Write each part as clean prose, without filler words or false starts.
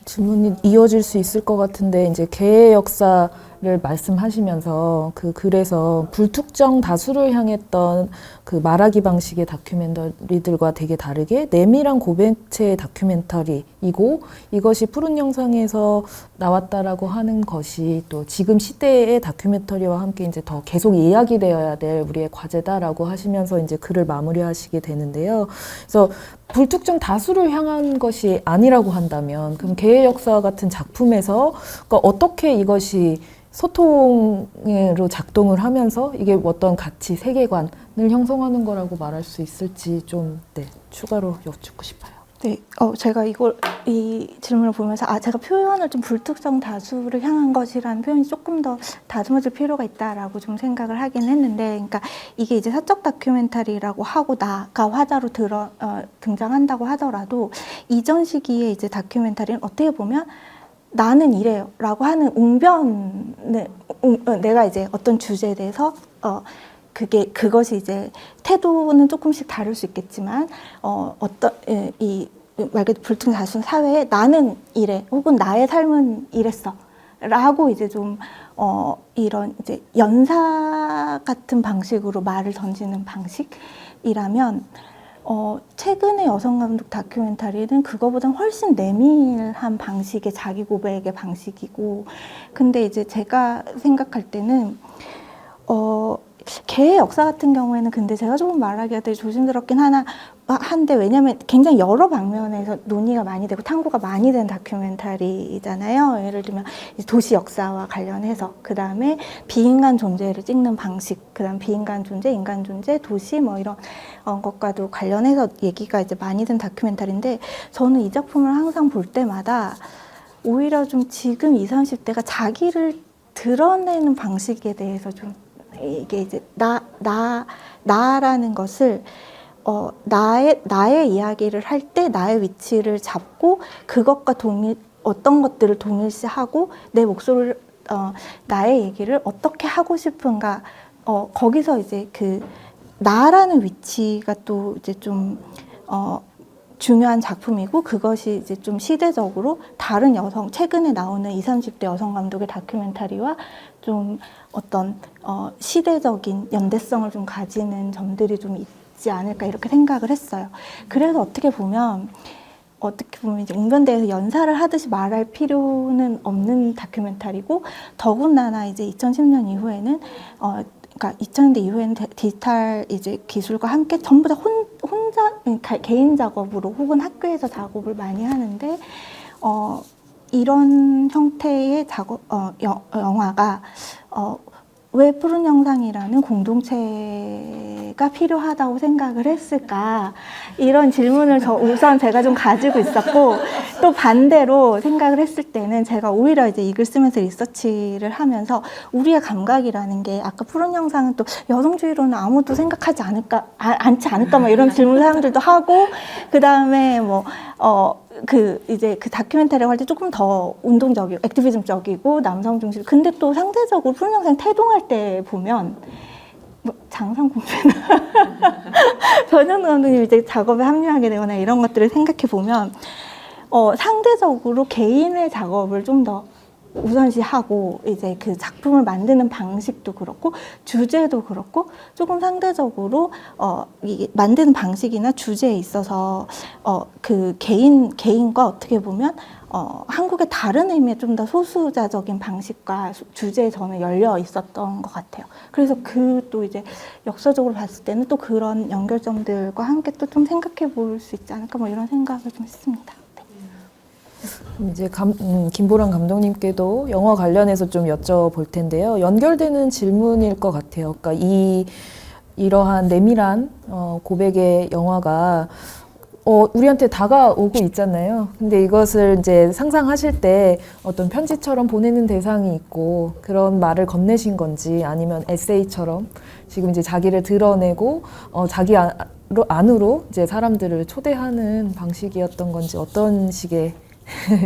질문이 이어질 수 있을 것 같은데 이제 개의 역사를 말씀하시면서 그래서 불특정 다수를 향했던 그 말하기 방식의 다큐멘터리들과 되게 다르게 내밀한 고백체의 다큐멘터리이고 이것이 푸른 영상에서 나왔다라고 하는 것이 또 지금 시대의 다큐멘터리와 함께 이제 더 계속 이야기되어야 될 우리의 과제다라고 하시면서 이제 글을 마무리하시게 되는데요. 그래서 불특정 다수를 향한 것이 아니라고 한다면 그럼 개의 역사 같은 작품에서 그러니까 어떻게 이것이 소통으로 작동을 하면서 이게 어떤 가치, 세계관을 형성하는 거라고 말할 수 있을지 좀 추가로 여쭙고 싶어요. 네, 제가 이 질문을 보면서, 제가 표현을 좀 불특정 다수를 향한 것이라는 표현이 조금 더 다듬어질 필요가 있다라고 좀 생각을 하긴 했는데, 그러니까 이게 이제 사적 다큐멘터리라고 하고 나가 화자로 등장한다고 하더라도, 이전 시기에 이제 다큐멘터리는 어떻게 보면 나는 이래요 라고 하는 웅변을, 내가 이제 어떤 주제에 대해서, 그것이 이제 태도는 조금씩 다를 수 있겠지만 말 그대로 불특정 다수 사회에 나는 이래 혹은 나의 삶은 이랬어 라고 이제 좀 이런 이제 연사 같은 방식으로 말을 던지는 방식이라면 최근의 여성 감독 다큐멘터리는 그거보다 훨씬 내밀한 방식의 자기 고백의 방식이고, 근데 이제 제가 생각할 때는 개의 역사 같은 경우에는 근데 제가 조금 말하기가 되게 조심스럽긴 한데 왜냐면 굉장히 여러 방면에서 논의가 많이 되고 탐구가 많이 된 다큐멘터리잖아요. 예를 들면 도시 역사와 관련해서, 그 다음에 비인간 존재를 찍는 방식, 그 다음 비인간 존재, 인간 존재, 도시 뭐 이런 것과도 관련해서 얘기가 이제 많이 된 다큐멘터리인데, 저는 이 작품을 항상 볼 때마다 오히려 좀 지금 20, 30대가 자기를 드러내는 방식에 대해서 좀 이게 이제 나라는 것을 나의 이야기를 할 때 나의 위치를 잡고 그것과 어떤 것들을 동일시하고 내 목소리를 나의 얘기를 어떻게 하고 싶은가, 거기서 이제 그 나라는 위치가 또 이제 좀 중요한 작품이고, 그것이 이제 좀 시대적으로 다른 최근에 나오는 20, 30대 여성 감독의 다큐멘터리와 좀 어떤 시대적인 연대성을 좀 가지는 점들이 좀 있지 않을까 이렇게 생각을 했어요. 그래서 어떻게 보면 이제 웅변대에서 연사를 하듯이 말할 필요는 없는 다큐멘터리고, 더군다나 이제 2010년 이후에는 그러니까 2000년대 이후에는 디지털 이제 기술과 함께 전부 다 혼자 개인 작업으로 혹은 학교에서 작업을 많이 하는데, 이런 형태의 영화가 왜 푸른 영상이라는 공동체가 필요하다고 생각을 했을까, 이런 질문을 우선 제가 좀 가지고 있었고, 또 반대로 생각을 했을 때는 제가 오히려 이제 이 글 쓰면서 리서치를 하면서 우리의 감각이라는 게, 아까 푸른 영상은 또 여성주의로는 아무도 생각하지 않지 않을까 뭐 이런 질문 사람들도 하고, 그 다음에 이제 그 다큐멘터리라고 할 때 조금 더 운동적이고 액티비즘적이고 남성 중심. 근데 또 상대적으로 푸른 영상 태동할 때 보면 장상공주나 변현우 감독님이 이제 작업에 합류하게 되거나 이런 것들을 생각해 보면 상대적으로 개인의 작업을 좀 더 우선시하고, 이제 그 작품을 만드는 방식도 그렇고 주제도 그렇고 조금 상대적으로 이게 만드는 방식이나 주제에 있어서 그 개인과 어떻게 보면 한국의 다른 의미의 좀 더 소수자적인 방식과 주제에 저는 열려 있었던 것 같아요. 그래서 또 이제 역사적으로 봤을 때는 또 그런 연결점들과 함께 또 좀 생각해 볼 수 있지 않을까 뭐 이런 생각을 좀 했습니다. 이제 김보람 감독님께도 영화 관련해서 좀 여쭤볼 텐데요. 연결되는 질문일 것 같아요. 그러니까 이러한 내밀한 고백의 영화가 우리한테 다가오고 있잖아요. 근데 이것을 이제 상상하실 때 어떤 편지처럼 보내는 대상이 있고 그런 말을 건네신 건지, 아니면 에세이처럼 지금 이제 자기를 드러내고 자기 안으로 이제 사람들을 초대하는 방식이었던 건지, 어떤 식의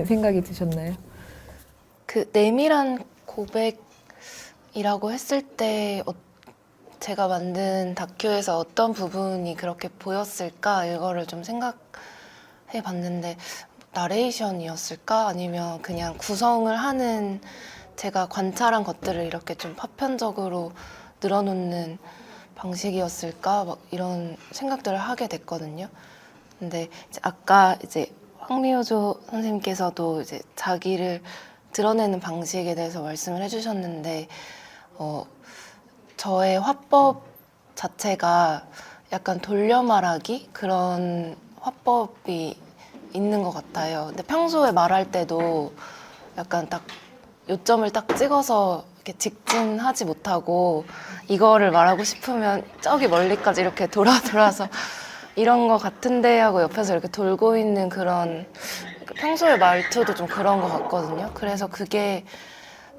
생각이 드셨나요? 그 내밀한 고백이라고 했을 때 제가 만든 다큐에서 어떤 부분이 그렇게 보였을까, 이거를 좀 생각해 봤는데, 나레이션이었을까? 아니면 그냥 구성을 하는 제가 관찰한 것들을 이렇게 좀 파편적으로 늘어놓는 방식이었을까? 막 이런 생각들을 하게 됐거든요. 근데 이제 아까 이제 황미호조 선생님께서도 이제 자기를 드러내는 방식에 대해서 말씀을 해주셨는데, 저의 화법 자체가 약간 돌려 말하기 그런 화법이 있는 것 같아요. 근데 평소에 말할 때도 약간 딱 요점을 딱 찍어서 이렇게 직진하지 못하고 이거를 말하고 싶으면 저기 멀리까지 이렇게 돌아서 이런 거 같은데 하고 옆에서 이렇게 돌고 있는 그런 평소의 말투도 좀 그런 것 같거든요. 그래서 그게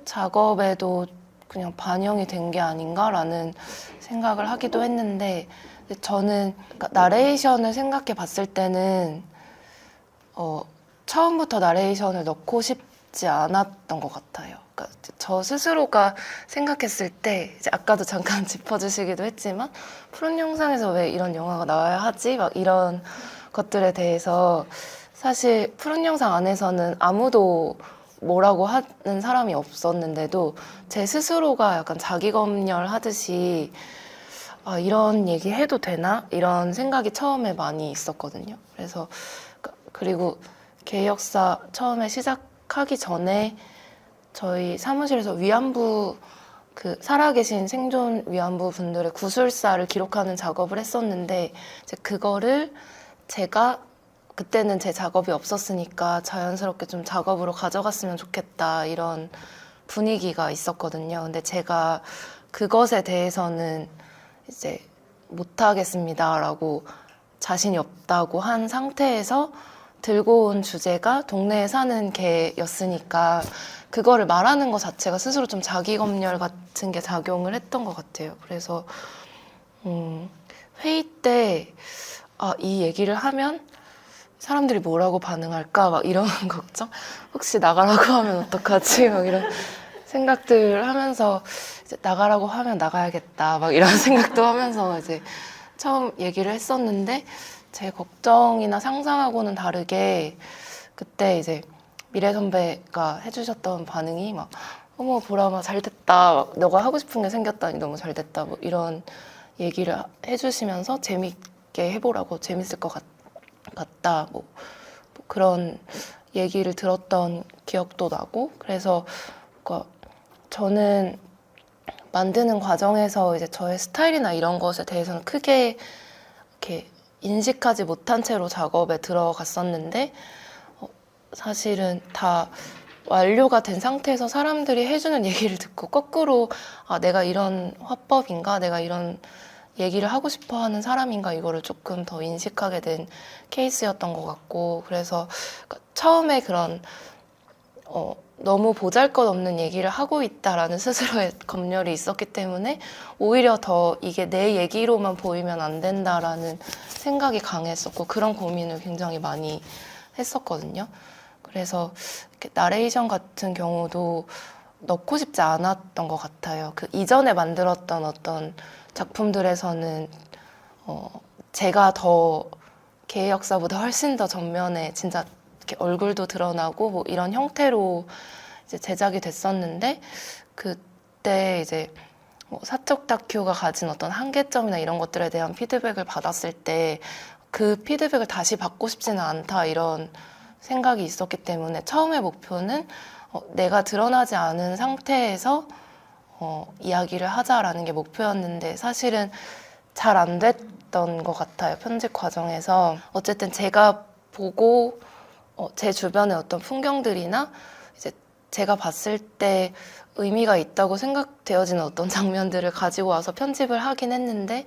작업에도 그냥 반영이 된 게 아닌가라는 생각을 하기도 했는데, 근데 저는 그러니까 나레이션을 생각해 봤을 때는 처음부터 나레이션을 넣고 싶지 않았던 것 같아요. 그러니까 저 스스로가 생각했을 때 이제 아까도 잠깐 짚어주시기도 했지만 푸른 영상에서 왜 이런 영화가 나와야 하지? 막 이런 것들에 대해서 사실 푸른 영상 안에서는 아무도 뭐라고 하는 사람이 없었는데도 제 스스로가 약간 자기 검열하듯이 아, 이런 얘기 해도 되나? 이런 생각이 처음에 많이 있었거든요. 그래서 그리고 개역사 처음에 시작하기 전에 저희 사무실에서 위안부 그 살아계신 생존 위안부 분들의 구술사를 기록하는 작업을 했었는데 이제 그거를 제가 그때는 제 작업이 없었으니까 자연스럽게 좀 작업으로 가져갔으면 좋겠다 이런 분위기가 있었거든요. 근데 제가 그것에 대해서는 이제 못하겠습니다라고 자신이 없다고 한 상태에서 들고 온 주제가 동네에 사는 개였으니까 그거를 말하는 것 자체가 스스로 좀 자기 검열 같은 게 작용을 했던 것 같아요. 그래서 회의 때 이 얘기를 하면 사람들이 뭐라고 반응할까 막 이런 걱정? 혹시 나가라고 하면 어떡하지? 막 이런 생각들 하면서 이제 나가라고 하면 나가야겠다 막 이런 생각도 하면서 이제 처음 얘기를 했었는데 제 걱정이나 상상하고는 다르게 그때 이제 미래 선배가 해주셨던 반응이 막 어머 보람아 잘 됐다 막 너가 하고 싶은 게 생겼다니 너무 잘 됐다 뭐 이런 얘기를 해주시면서 재밌게 해보라고 재밌을 것 같다 뭐 그런 얘기를 들었던 기억도 나고 그래서 그러니까 저는 만드는 과정에서 이제 저의 스타일이나 이런 것에 대해서는 크게 이렇게 인식하지 못한 채로 작업에 들어갔었는데 사실은 다 완료가 된 상태에서 사람들이 해주는 얘기를 듣고 거꾸로 내가 이런 화법인가 내가 이런 얘기를 하고 싶어 하는 사람인가 이거를 조금 더 인식하게 된 케이스였던 것 같고 그래서 처음에 그런 너무 보잘것없는 얘기를 하고 있다라는 스스로의 검열이 있었기 때문에 오히려 더 이게 내 얘기로만 보이면 안 된다라는 생각이 강했었고 그런 고민을 굉장히 많이 했었거든요. 그래서 이렇게 나레이션 같은 경우도 넣고 싶지 않았던 것 같아요. 그 이전에 만들었던 어떤 작품들에서는 제가 더 개의 역사보다 훨씬 더 전면에 진짜 이렇게 얼굴도 드러나고 뭐 이런 형태로 이제 제작이 됐었는데 그때 이제 뭐 사적 다큐가 가진 어떤 한계점이나 이런 것들에 대한 피드백을 받았을 때 그 피드백을 다시 받고 싶지는 않다 이런 생각이 있었기 때문에 처음에 목표는 내가 드러나지 않은 상태에서 이야기를 하자라는 게 목표였는데 사실은 잘 안 됐던 것 같아요. 편집 과정에서 어쨌든 제가 보고 제 주변의 어떤 풍경들이나 이제 제가 봤을 때 의미가 있다고 생각되어지는 어떤 장면들을 가지고 와서 편집을 하긴 했는데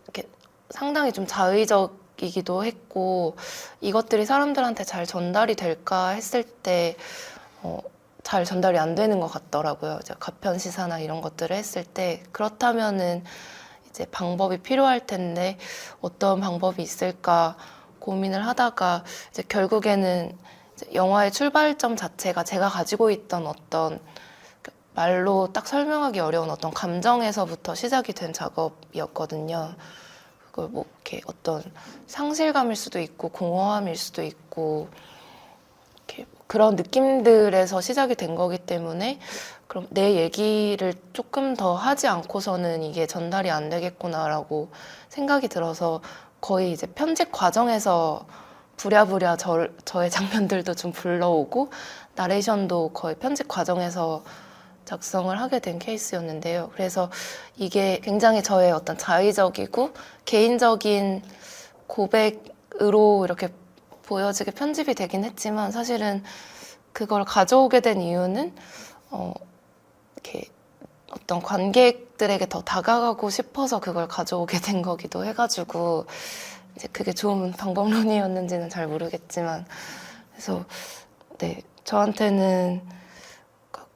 이렇게 상당히 좀 자의적이기도 했고 이것들이 사람들한테 잘 전달이 될까 했을 때 잘 전달이 안 되는 것 같더라고요. 이제 가편 시사나 이런 것들을 했을 때 그렇다면은 이제 방법이 필요할 텐데 어떤 방법이 있을까 고민을 하다가 이제 결국에는 이제 영화의 출발점 자체가 제가 가지고 있던 어떤 말로 딱 설명하기 어려운 어떤 감정에서부터 시작이 된 작업이었거든요. 그걸 뭐 이렇게 어떤 상실감일 수도 있고 공허함일 수도 있고 이렇게 그런 느낌들에서 시작이 된 거기 때문에 그럼 내 얘기를 조금 더 하지 않고서는 이게 전달이 안 되겠구나라고 생각이 들어서 거의 이제 편집 과정에서 부랴부랴 저의 장면들도 좀 불러오고 나레이션도 거의 편집 과정에서 작성을 하게 된 케이스였는데요. 그래서 이게 굉장히 저의 어떤 자의적이고 개인적인 고백으로 이렇게 보여지게 편집이 되긴 했지만 사실은 그걸 가져오게 된 이유는 이렇게 어떤 관객들에게 더 다가가고 싶어서 그걸 가져오게 된 거기도 해가지고 이제 그게 좋은 방법론이었는지는 잘 모르겠지만 그래서 네 저한테는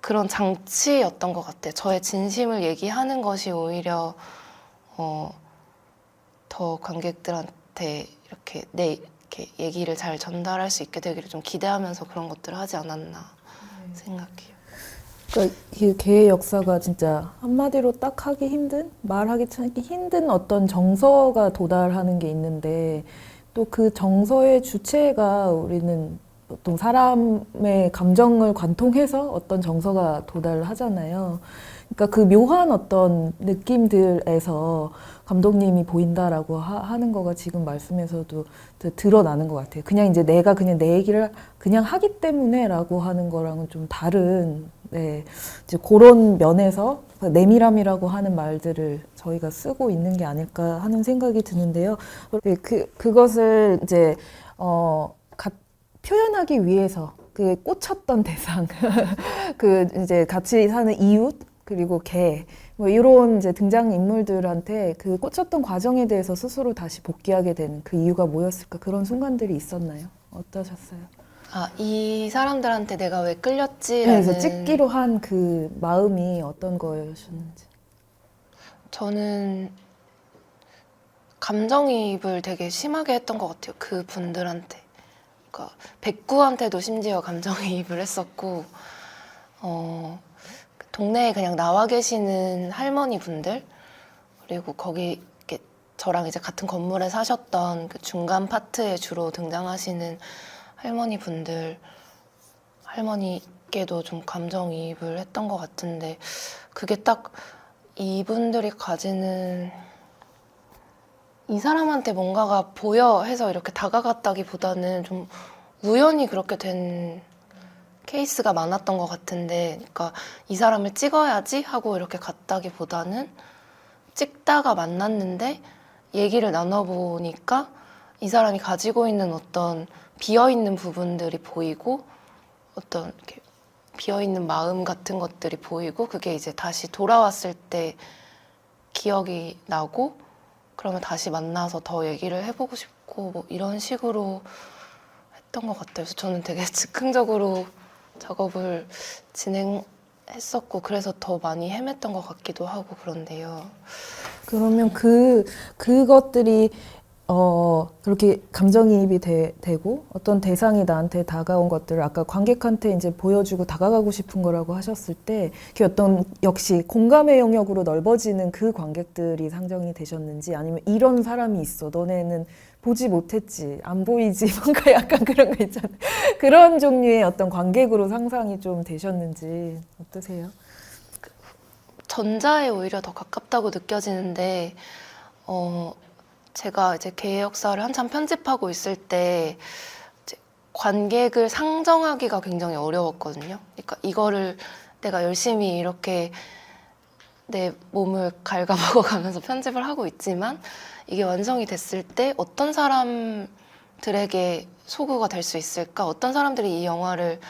그런 장치였던 것 같아요. 저의 진심을 얘기하는 것이 오히려 더 관객들한테 이렇게 이렇게 얘기를 잘 전달할 수 있게 되기를 좀 기대하면서 그런 것들을 하지 않았나 생각해요. 그러니까 이 개의 역사가 진짜 한마디로 딱 하기 힘든, 말하기 찾기 힘든 어떤 정서가 도달하는 게 있는데 또 그 정서의 주체가 우리는 보통 사람의 감정을 관통해서 어떤 정서가 도달하잖아요. 그러니까 그 묘한 어떤 느낌들에서 감독님이 보인다라고 하는 거가 지금 말씀에서도 드러나는 것 같아요. 그냥 이제 내가 그냥 내 얘기를 그냥 하기 때문에라고 하는 거랑은 좀 다른, 네, 이제 그런 면에서 내밀함이라고 하는 말들을 저희가 쓰고 있는 게 아닐까 하는 생각이 드는데요. 네, 그것을 이제 표현하기 위해서 그 꽂혔던 대상, 그 이제 같이 사는 이웃 그리고 개, 뭐 이런 이제 등장 인물들한테 그 꽂혔던 과정에 대해서 스스로 다시 복귀하게 되는 그 이유가 뭐였을까 그런 순간들이 있었나요? 어떠셨어요? 아, 이 사람들한테 내가 왜 네, 끌렸지라는 그래서 찍기로 한 그 마음이 어떤 거였는지. 저는 감정이입을 되게 심하게 했던 것 같아요. 그 분들한테. 그러니까 백구한테도 심지어 감정이입을 했었고 동네에 그냥 나와 계시는 할머니 분들 그리고 거기 이렇게 저랑 이제 같은 건물에 사셨던 그 중간 파트에 주로 등장하시는 할머니 분들 할머니께도 좀 감정이입을 했던 것 같은데 그게 딱 이분들이 가지는 이 사람한테 뭔가가 보여 해서 이렇게 다가갔다기보다는 좀 우연히 그렇게 된 케이스가 많았던 것 같은데, 그러니까 이 사람을 찍어야지 하고 이렇게 갔다기보다는 찍다가 만났는데 얘기를 나눠보니까 이 사람이 가지고 있는 어떤 비어있는 부분들이 보이고 어떤 이렇게 비어있는 마음 같은 것들이 보이고 그게 이제 다시 돌아왔을 때 기억이 나고 그러면 다시 만나서 더 얘기를 해보고 싶고 뭐 이런 식으로 했던 것 같아요. 그래서 저는 되게 즉흥적으로 작업을 진행했었고 그래서 더 많이 헤맸던 것 같기도 하고 그런데요. 그러면 그것들이 그렇게 감정이입이 되고 어떤 대상이 나한테 다가온 것들을 아까 관객한테 이제 보여주고 다가가고 싶은 거라고 하셨을 때 그 어떤 역시 공감의 영역으로 넓어지는 그 관객들이 상정이 되셨는지 아니면 이런 사람이 있어 너네는 보지 못했지 안 보이지 뭔가 약간 그런 거 있잖아요. 그런 종류의 어떤 관객으로 상상이 좀 되셨는지 어떠세요? 전자에 오히려 더 가깝다고 느껴지는데 제가 이제 개의 역사를 한참 편집하고 있을 때 이제 관객을 상정하기가 굉장히 어려웠거든요. 그러니까 이거를 내가 열심히 이렇게 내 몸을 갉아먹어가면서 편집을 하고 있지만 이게 완성이 됐을 때 어떤 사람들에게 소구가 될 수 있을까? 어떤 사람들이 이 영화를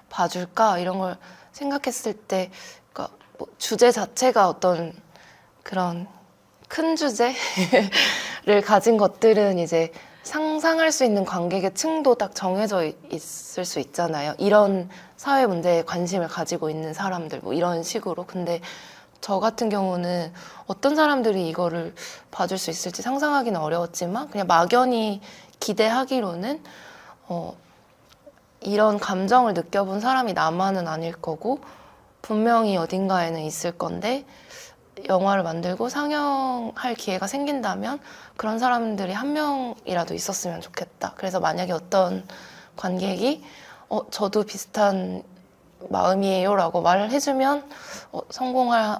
봐줄까? 이런 걸 생각했을 때 그러니까 뭐 주제 자체가 어떤 그런 큰 주제를 가진 것들은 이제 상상할 수 있는 관객의 층도 딱 정해져 있을 수 있잖아요. 이런 사회 문제에 관심을 가지고 있는 사람들 뭐 이런 식으로. 근데 저 같은 경우는 어떤 사람들이 이거를 봐줄 수 있을지 상상하기는 어려웠지만 그냥 막연히 기대하기로는 이런 감정을 느껴본 사람이 나만은 아닐 거고 분명히 어딘가에는 있을 건데 영화를 만들고 상영할 기회가 생긴다면 그런 사람들이 한 명이라도 있었으면 좋겠다. 그래서 만약에 어떤 관객이 저도 비슷한 마음이에요 라고 말을 해주면 성공할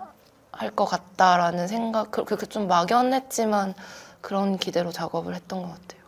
것 같다라는 생각, 좀 막연했지만 그런 기대로 작업을 했던 것 같아요.